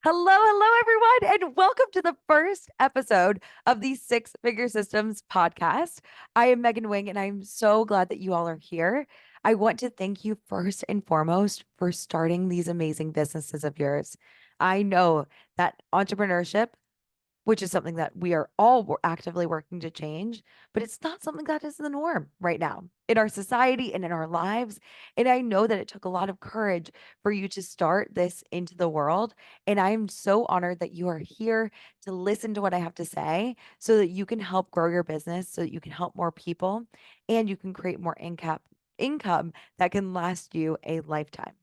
Hello, everyone, and welcome to the first episode of the Six Figure Systems podcast. I am Megan Wing, and I'm so glad that you all are here. I want to thank you first and foremost for starting these amazing businesses of yours. I know that entrepreneurship, which is something that we are all actively working to change, but it's not something that is the norm right now in our society and in our lives. And I know that it took a lot of courage for you to start this into the world. And I am so honored that you are here to listen to what I have to say so that you can help grow your business, so that you can help more people and you can create more income that can last you a lifetime.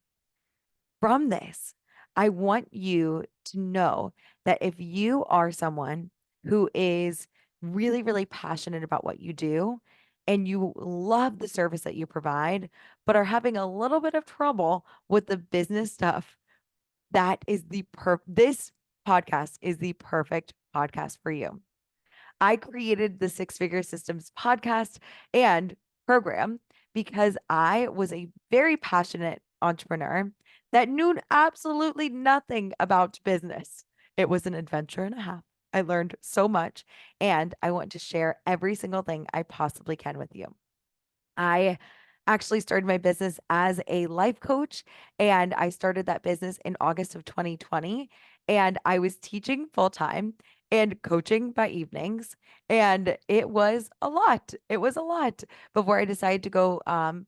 From this, I want you to know that if you are someone who is really, really passionate about what you do and you love the service that you provide, but are having a little bit of trouble with the business stuff, this podcast is the perfect podcast for you. I created the Six Figure Systems podcast and program because I was a very passionate entrepreneur that knew absolutely nothing about business. It was an adventure and a half. I learned so much, and I want to share every single thing I possibly can with you. I actually started my business as a life coach, and I started that business in August of 2020. And I was teaching full time and coaching by evenings. And it was a lot. It was a lot before I decided to go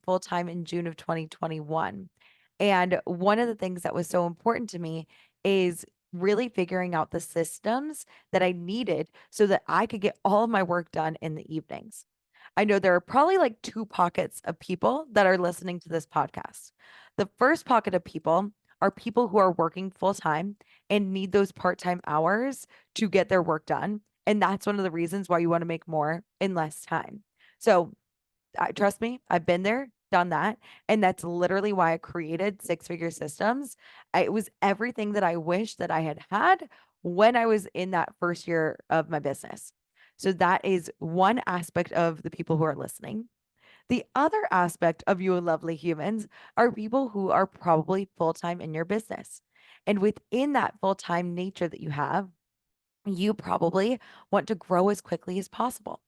full time in June of 2021. And one of the things that was so important to me is really figuring out the systems that I needed so that I could get all of my work done in the evenings. I know there are probably like two pockets of people that are listening to this podcast. The first pocket of people are people who are working full time and need those part time hours to get their work done. And that's one of the reasons why you want to make more in less time. So, trust me, I've been there, done that. And that's literally why I created Six Figure Systems. It was everything that I wish that I had had when I was in that first year of my business. So that is one aspect of the people who are listening. The other aspect of you lovely humans are people who are probably full time in your business. And within that full time nature that you have, you probably want to grow as quickly as possible.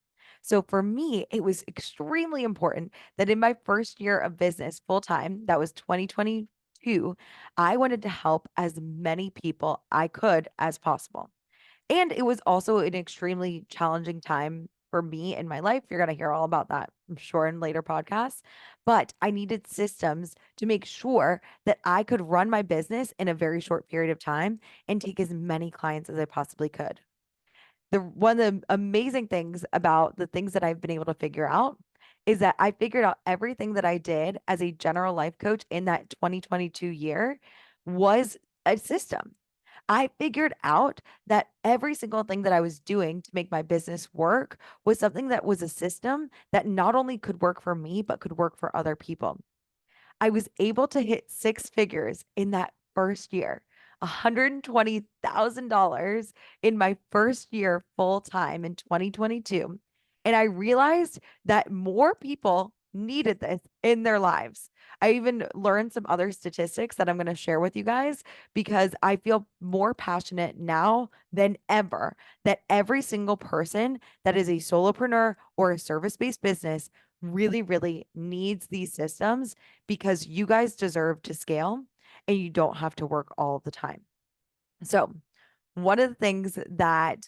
So for me, it was extremely important that in my first year of business full time, that was 2022, I wanted to help as many people I could as possible. And it was also an extremely challenging time for me in my life. You're going to hear all about that, I'm sure, in later podcasts. But I needed systems to make sure that I could run my business in a very short period of time and take as many clients as I possibly could. One of the amazing things about the things that I've been able to figure out is that I figured out everything that I did as a general life coach in that 2022 year was a system. I figured out that every single thing that I was doing to make my business work was something that was a system that not only could work for me, but could work for other people. I was able to hit six figures in that first year, $120,000 in my first year full time in 2022. And I realized that more people needed this in their lives. I even learned some other statistics that I'm going to share with you guys because I feel more passionate now than ever that every single person that is a solopreneur or a service based business really, really needs these systems because you guys deserve to scale and you don't have to work all the time. So, one of the things that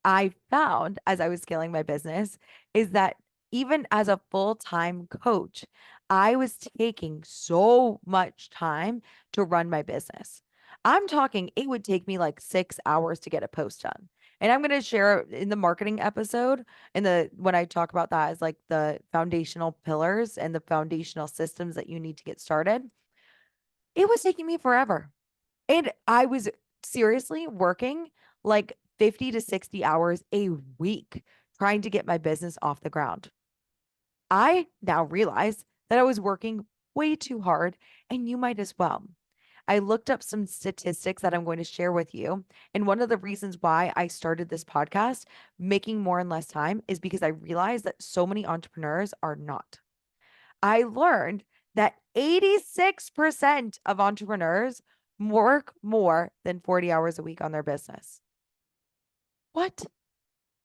I found as I was scaling my business is that even as a full time coach, I was taking so much time to run my business. I'm talking, it would take me like 6 hours to get a post done. And I'm going to share in the marketing episode in the when I talk about that as like the foundational pillars and the foundational systems that you need to get started. It was taking me forever. And I was seriously working like 50 to 60 hours a week trying to get my business off the ground. I now realize that I was working way too hard, and you might as well. I looked up some statistics that I'm going to share with you. And one of the reasons why I started this podcast, making more in less time, is because I realized that so many entrepreneurs are not. I learned that 86% of entrepreneurs work more than 40 hours a week on their business. What?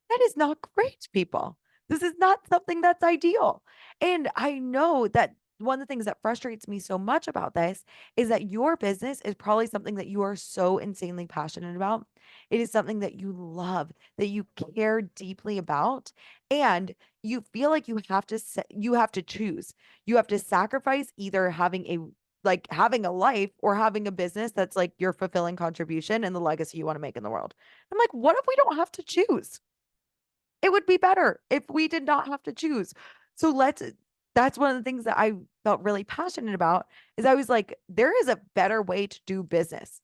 That is not great, people. This is not something that's ideal. And I know that one of the things that frustrates me so much about this is that your business is probably something that you are so insanely passionate about. It is something that you love, that you care deeply about, and you feel like you have to choose. You have to sacrifice either having a life or having a business that's like your fulfilling contribution and the legacy you want to make in the world. I'm like, what if we don't have to choose? It would be better if we did not have to choose. So that's one of the things that I felt really passionate about is I was like, there is a better way to do business.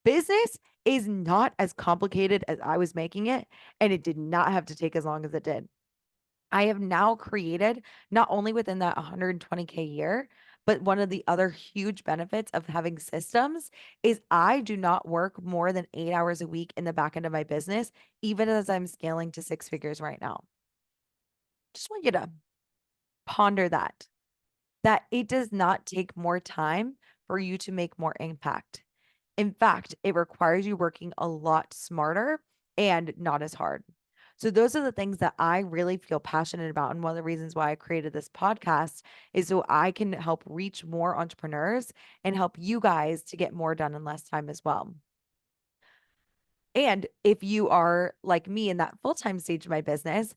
Business is not as complicated as I was making it, and it did not have to take as long as it did. I have now created not only within that 120K year, but one of the other huge benefits of having systems is I do not work more than 8 hours a week in the back end of my business, even as I'm scaling to six figures right now. Just want you to ponder that it does not take more time for you to make more impact. In fact, it requires you working a lot smarter and not as hard. So, those are the things that I really feel passionate about. And one of the reasons why I created this podcast is so I can help reach more entrepreneurs and help you guys to get more done in less time as well. And if you are like me in that full time stage of my business,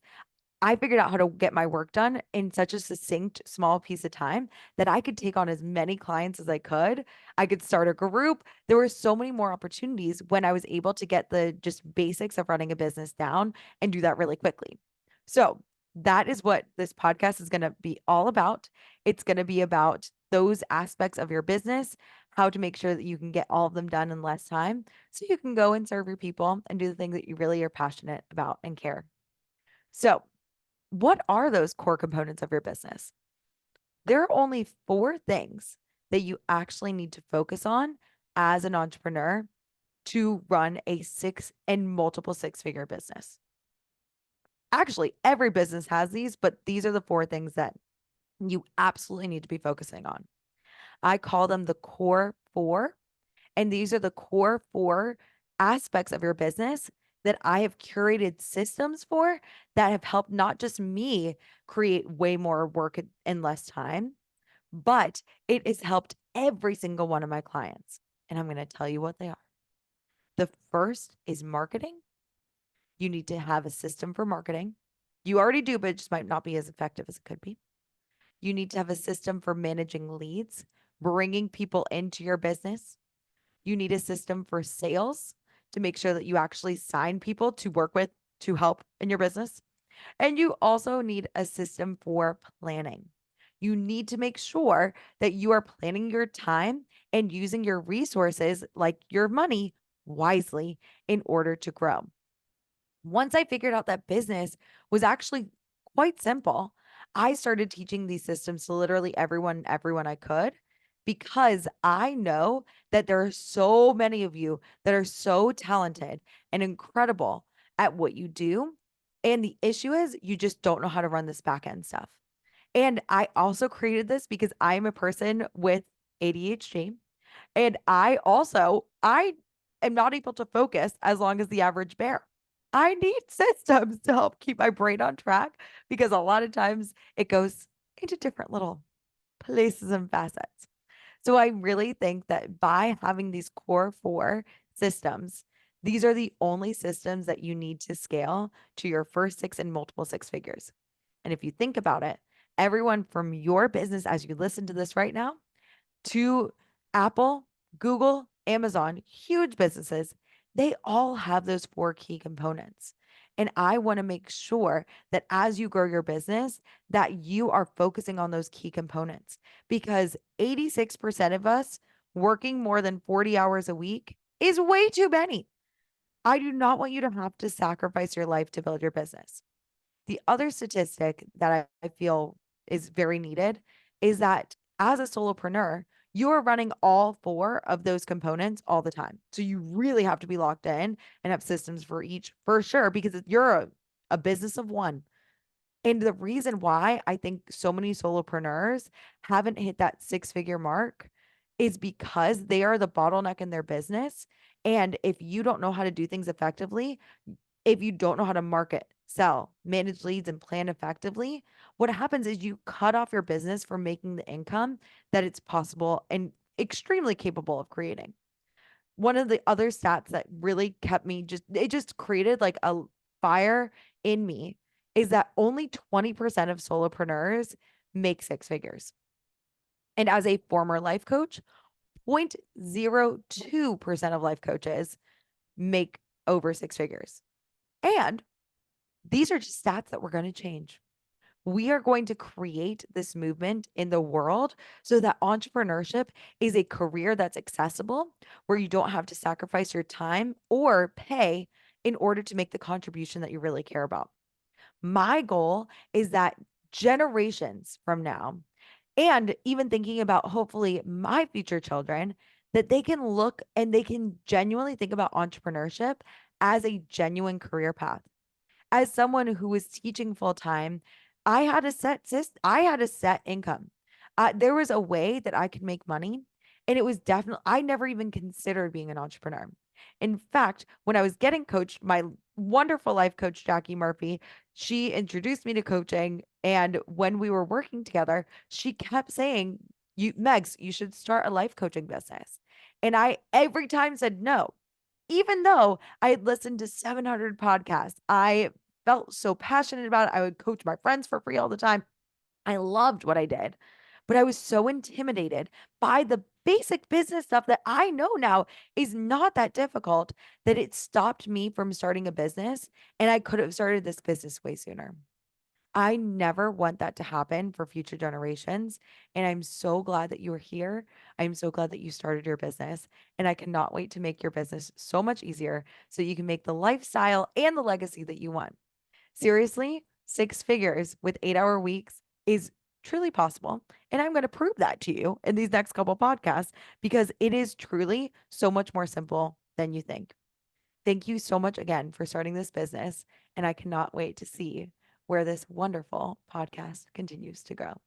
I figured out how to get my work done in such a succinct, small piece of time that I could take on as many clients as I could. I could start a group. There were so many more opportunities when I was able to get the just basics of running a business down and do that really quickly. So, that is what this podcast is going to be all about. It's going to be about those aspects of your business, how to make sure that you can get all of them done in less time so you can go and serve your people and do the things that you really are passionate about and care. So, what are those core components of your business? There are only four things that you actually need to focus on as an entrepreneur to run a multiple six figure business. Actually, every business has these, but these are the four things that you absolutely need to be focusing on. I call them the core four. And these are the core four aspects of your business that I have curated systems for that have helped not just me create way more work in less time, but it has helped every single one of my clients. And I'm going to tell you what they are. The first is marketing. You need to have a system for marketing. You already do, but it just might not be as effective as it could be. You need to have a system for managing leads, bringing people into your business. You need a system for sales to make sure that you actually sign people to work with to help in your business. And you also need a system for planning. You need to make sure that you are planning your time and using your resources, like your money, wisely in order to grow. Once I figured out that business was actually quite simple, I started teaching these systems to literally everyone I could, because I know that there are so many of you that are so talented and incredible at what you do. And the issue is you just don't know how to run this back end stuff. And I also created this because I am a person with ADHD. And I am not able to focus as long as the average bear. I need systems to help keep my brain on track because a lot of times it goes into different little places and facets. So I really think that by having these core four systems, these are the only systems that you need to scale to your first six and multiple six figures. And if you think about it, everyone from your business, as you listen to this right now, to Apple, Google, Amazon, huge businesses, they all have those four key components. And I want to make sure that as you grow your business, that you are focusing on those key components, because 86% of us working more than 40 hours a week is way too many. I do not want you to have to sacrifice your life to build your business. The other statistic that I feel is very needed is that as a solopreneur, you are running all four of those components all the time. So you really have to be locked in and have systems for each for sure, because you're a business of one. And the reason why I think so many solopreneurs haven't hit that six figure mark is because they are the bottleneck in their business. And if you don't know how to do things effectively, if you don't know how to market, sell, manage leads, and plan effectively, what happens is you cut off your business from making the income that it's possible and extremely capable of creating. One of the other stats that really kept me it just created like a fire in me is that only 20% of solopreneurs make six figures. And as a former life coach, 0.02% of life coaches make over six figures. And these are just stats that we're going to change. We are going to create this movement in the world so that entrepreneurship is a career that's accessible, where you don't have to sacrifice your time or pay in order to make the contribution that you really care about. My goal is that generations from now, and even thinking about hopefully my future children, that they can look and they can genuinely think about entrepreneurship as a genuine career path. As someone who was teaching full time, I had a set income. There was a way that I could make money, and it was definitely I never even considered being an entrepreneur. In fact, when I was getting coached, my wonderful life coach Jackie Murphy, she introduced me to coaching, and when we were working together, she kept saying, "You, Megs, you should start a life coaching business." And I every time said no, even though I had listened to 700 podcasts. I felt so passionate about it. I would coach my friends for free all the time. I loved what I did, but I was so intimidated by the basic business stuff that I know now is not that difficult, that it stopped me from starting a business. And I could have started this business way sooner. I never want that to happen for future generations. And I'm so glad that you are here. I'm so glad that you started your business. And I cannot wait to make your business so much easier so you can make the lifestyle and the legacy that you want. Seriously, six figures with 8-hour weeks is truly possible. And I'm going to prove that to you in these next couple podcasts because it is truly so much more simple than you think. Thank you so much again for starting this business. And I cannot wait to see where this wonderful podcast continues to grow.